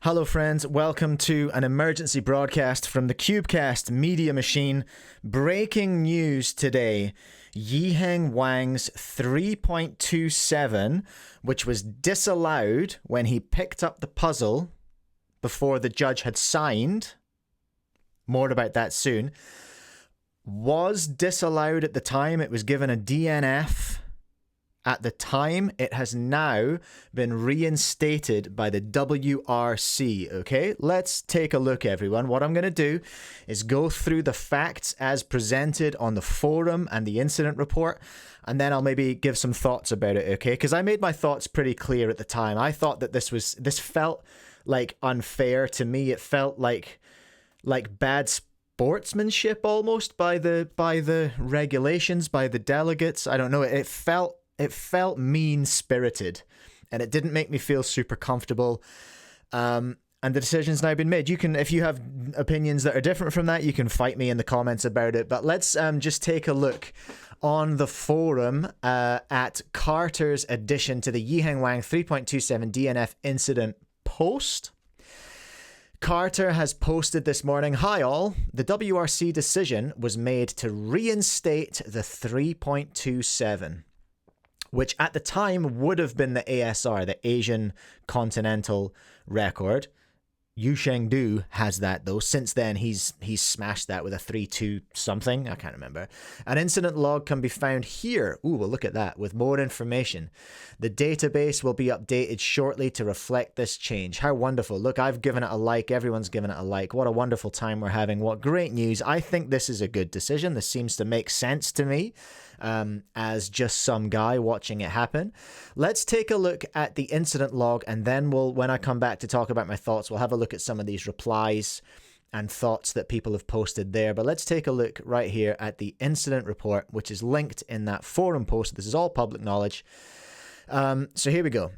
Hello friends, welcome to an emergency broadcast from the Cubecast media machine. Breaking news today, Yiheng Wang's 3.27, which was disallowed when he picked up the puzzle before the judge had signed, more about that soon, was disallowed at the time. It was given a DNF. At the time, it has now been reinstated by the WRC, okay? Let's take a look, everyone. What I'm going to do is go through the facts as presented on the forum and the incident report, and then I'll maybe give some thoughts about it, okay? Because I made my thoughts pretty clear at the time. I thought that this felt like unfair to me. It felt like bad sportsmanship almost by the regulations, by the delegates. I don't know. It felt mean-spirited, and it didn't make me feel super comfortable. And the decision's now been made. You can, if you have opinions that are different from that, you can fight me in the comments about it. But let's just take a look on the forum at Carter's addition to the Yiheng Wang 3.27 DNF incident post. Carter has posted this morning, "Hi all, the WRC decision was made to reinstate the 3.27. which at the time would have been the ASR, the Asian Continental Record. Yu Shengdu has that though. Since then, he's smashed that with a 3.2 something. I can't remember. An incident log can be found here. Ooh, well, look at that with more information. The database will be updated shortly to reflect this change." How wonderful. Look, I've given it a like. Everyone's given it a like. What a wonderful time we're having. What great news. I think this is a good decision. This seems to make sense to me. As just some guy watching it happen. Let's take a look at the incident log, and then when I come back to talk about my thoughts, we'll have a look at some of these replies and thoughts that people have posted there. But let's take a look right here at the incident report, which is linked in that forum post. This is all public knowledge. So here we go.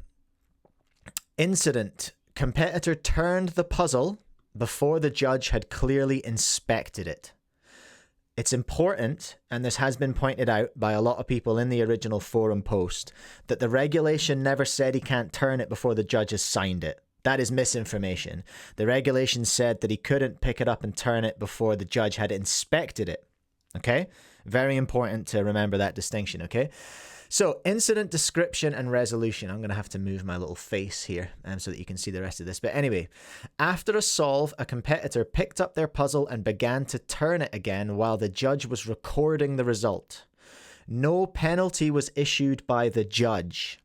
Incident. Competitor turned the puzzle before the judge had clearly inspected it. It's important, and this has been pointed out by a lot of people in the original forum post, that the regulation never said he can't turn it before the judge has signed it. That is misinformation. The regulation said that he couldn't pick it up and turn it before the judge had inspected it. Okay? Very important to remember that distinction, okay? So, incident description and resolution. I'm going to have to move my little face here so that you can see the rest of this. But anyway, after a solve, a competitor picked up their puzzle and began to turn it again while the judge was recording the result. No penalty was issued by the judge.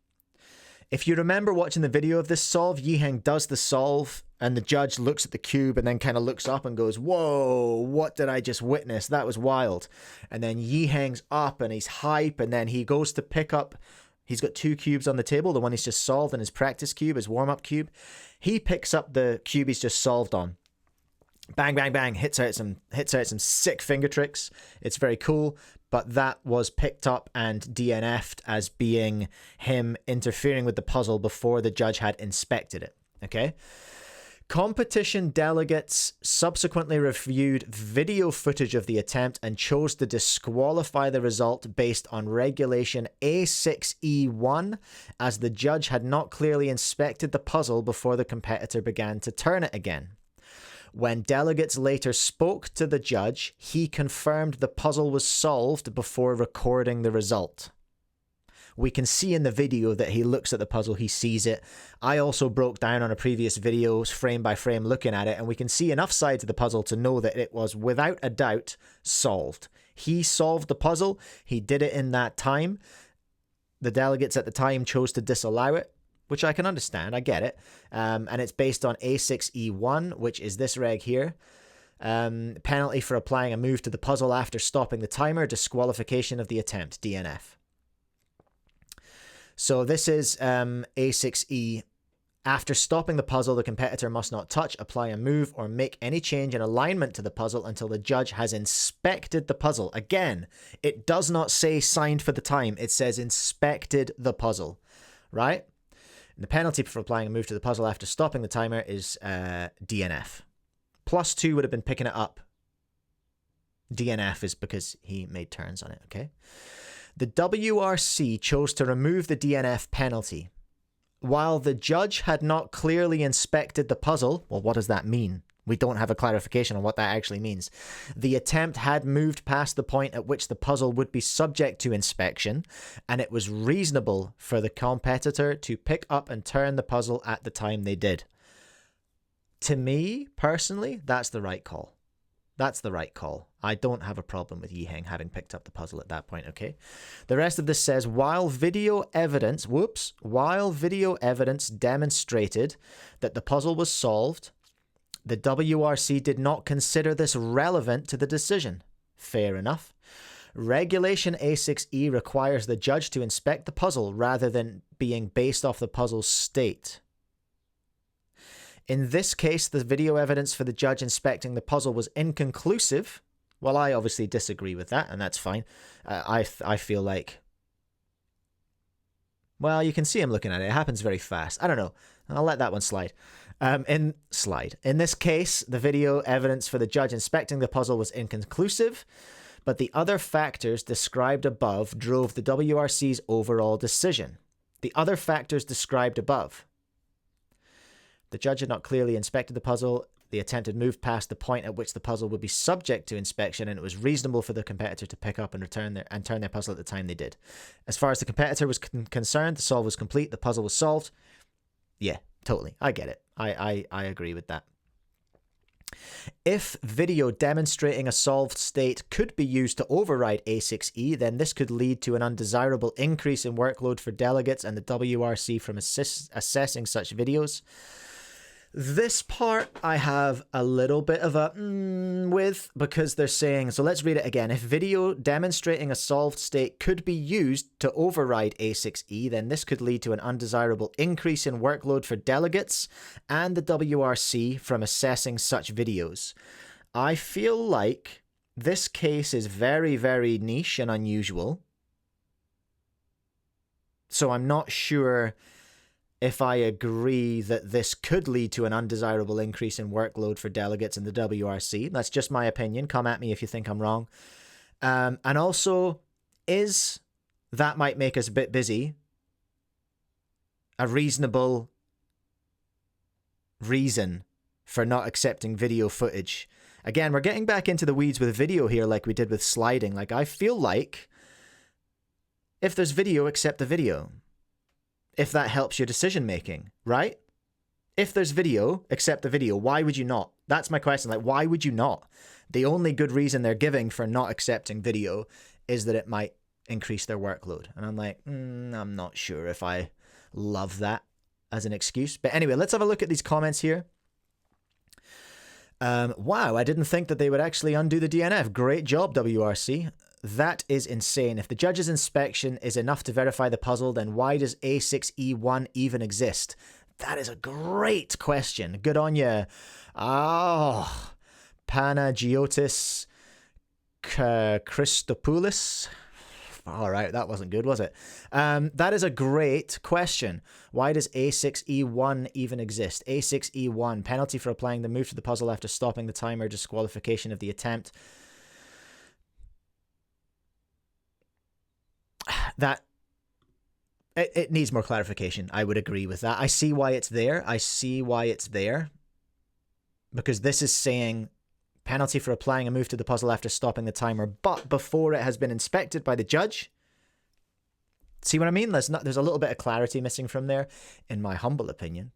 If you remember watching the video of this solve, Yiheng does the solve and the judge looks at the cube and then kind of looks up and goes, "Whoa, what did I just witness? That was wild." And then Yiheng's up and he's hype, and then he goes to pick up, he's got two cubes on the table, the one he's just solved and his practice cube, his warm-up cube. He picks up the cube he's just solved on. Bang, bang, bang, hits out some sick finger tricks. It's very cool, but that was picked up and DNF'd as being him interfering with the puzzle before the judge had inspected it, okay? Competition delegates subsequently reviewed video footage of the attempt and chose to disqualify the result based on regulation A6E1, as the judge had not clearly inspected the puzzle before the competitor began to turn it again. When delegates later spoke to the judge, he confirmed the puzzle was solved before recording the result. We can see in the video that he looks at the puzzle, he sees it. I also broke down on a previous video, frame by frame, looking at it, and we can see enough sides of the puzzle to know that it was without a doubt solved. He solved the puzzle. He did it in that time. The delegates at the time chose to disallow it, which I can understand. I get it. And it's based on A6E1, which is this reg here. Penalty for applying a move to the puzzle after stopping the timer. Disqualification of the attempt. DNF. So this is A6E. After stopping the puzzle, the competitor must not touch, apply a move, or make any change in alignment to the puzzle until the judge has inspected the puzzle. Again, it does not say signed for the time. It says inspected the puzzle, right? And the penalty for applying a move to the puzzle after stopping the timer is DNF. +2 would have been picking it up. DNF is because he made turns on it, okay? The WRC chose to remove the DNF penalty. while the judge had not clearly inspected the puzzle, well, what does that mean? We don't have a clarification on what that actually means. The attempt had moved past the point at which the puzzle would be subject to inspection, and it was reasonable for the competitor to pick up and turn the puzzle at the time they did. To me, personally, that's the right call. That's the right call. I don't have a problem with Yiheng having picked up the puzzle at that point, okay? The rest of this says, while video evidence demonstrated that the puzzle was solved, the WRC did not consider this relevant to the decision. Fair enough. Regulation A6E requires the judge to inspect the puzzle rather than being based off the puzzle's state. In this case, the video evidence for the judge inspecting the puzzle was inconclusive. Well, I obviously disagree with that, and that's fine. I feel like... Well, you can see him looking at it. It happens very fast. I don't know. I'll let that one slide. In this case, the video evidence for the judge inspecting the puzzle was inconclusive, but the other factors described above drove the WRC's overall decision. The other factors described above. The judge had not clearly inspected the puzzle. The attempt had moved past the point at which the puzzle would be subject to inspection, and it was reasonable for the competitor to pick up and turn their puzzle at the time they did. As far as the competitor was concerned, the solve was complete. The puzzle was solved. Yeah, totally. I get it. I agree with that. If video demonstrating a solved state could be used to override A6E, then this could lead to an undesirable increase in workload for delegates and the WRC from assessing such videos. This part I have a little bit of a with, because they're saying, so let's read it again. If video demonstrating a solved state could be used to override A6E, then this could lead to an undesirable increase in workload for delegates and the WRC from assessing such videos. I feel like this case is very, very niche and unusual. So I'm not sure if I agree that this could lead to an undesirable increase in workload for delegates in the WRC. That's just my opinion. Come at me if you think I'm wrong. And also, that might make us a bit busy a reasonable reason for not accepting video footage? Again, we're getting back into the weeds with video here like we did with sliding. Like, I feel like if there's video, accept the video. If that helps your decision making, right? If there's video, accept the video. Why would you not? That's my question. Like, why would you not? The only good reason they're giving for not accepting video is that it might increase their workload. And I'm like, I'm not sure if I love that as an excuse. But anyway, let's have a look at these comments here. Wow, I didn't think that they would actually undo the DNF. Great job, WRC. That is insane. If the judge's inspection is enough to verify the puzzle, then why does A6E1 even exist? That is a great question. Good on you. Oh, Panagiotis Christopoulos. All right, that wasn't good, was it? That is a great question. Why does A6E1 even exist? A6E1, penalty for applying the move to the puzzle after stopping the timer, disqualification of the attempt. That it needs more clarification. I would agree with that. I see why it's there. Because this is saying penalty for applying a move to the puzzle after stopping the timer, but before it has been inspected by the judge. See what I mean? There's a little bit of clarity missing from there, in my humble opinion.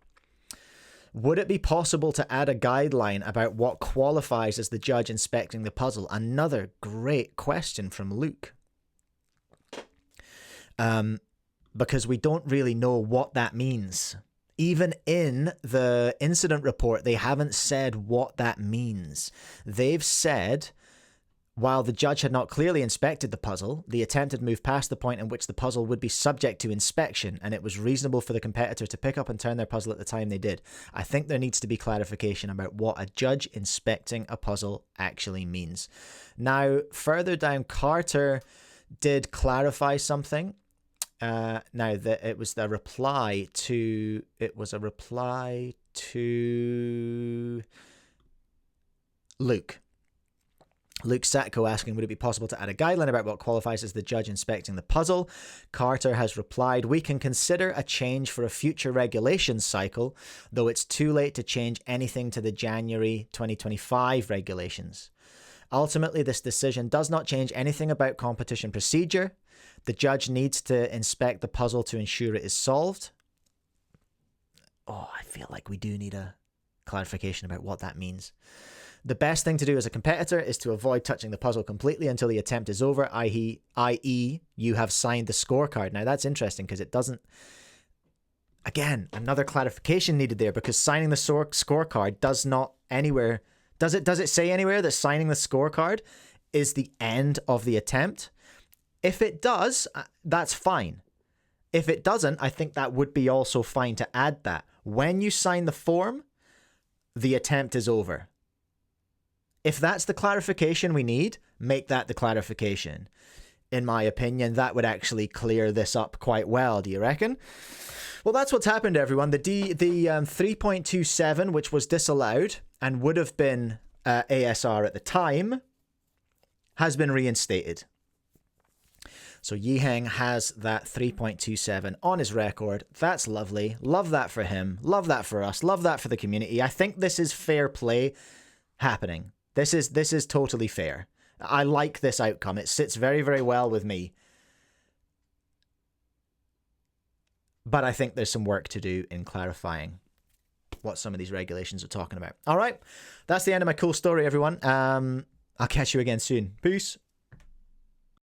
Would it be possible to add a guideline about what qualifies as the judge inspecting the puzzle? Another great question from Luke. Because we don't really know what that means. Even in the incident report, they haven't said what that means. They've said, while the judge had not clearly inspected the puzzle, the attempt had moved past the point in which the puzzle would be subject to inspection, and it was reasonable for the competitor to pick up and turn their puzzle at the time they did. I think there needs to be clarification about what a judge inspecting a puzzle actually means. Now, further down, Carter did clarify something. Now that it was a reply to Luke. Luke Satko asking, would it be possible to add a guideline about what qualifies as the judge inspecting the puzzle? Carter has replied, we can consider a change for a future regulations cycle, though it's too late to change anything to the January 2025 regulations. Ultimately, this decision does not change anything about competition procedure. The judge needs to inspect the puzzle to ensure it is solved. Oh, I feel like we do need a clarification about what that means. The best thing to do as a competitor is to avoid touching the puzzle completely until the attempt is over, i.e. you have signed the scorecard. Now, that's interesting because it doesn't... Again, another clarification needed there, because signing the scorecard does not anywhere... Does it say anywhere that signing the scorecard is the end of the attempt? If it does, that's fine. If it doesn't, I think that would be also fine to add that. When you sign the form, the attempt is over. If that's the clarification we need, make that the clarification. In my opinion, that would actually clear this up quite well. Do you reckon? Well, that's what's happened, everyone. The 3.27, which was disallowed and would have been ASR at the time, has been reinstated. So Yiheng has that 3.27 on his record. That's lovely. Love that for him. Love that for us. Love that for the community. I think this is fair play happening. This is totally fair. I like this outcome. It sits very, very well with me. But I think there's some work to do in clarifying what some of these regulations are talking about. All right. That's the end of my cool story, everyone. I'll catch you again soon. Peace.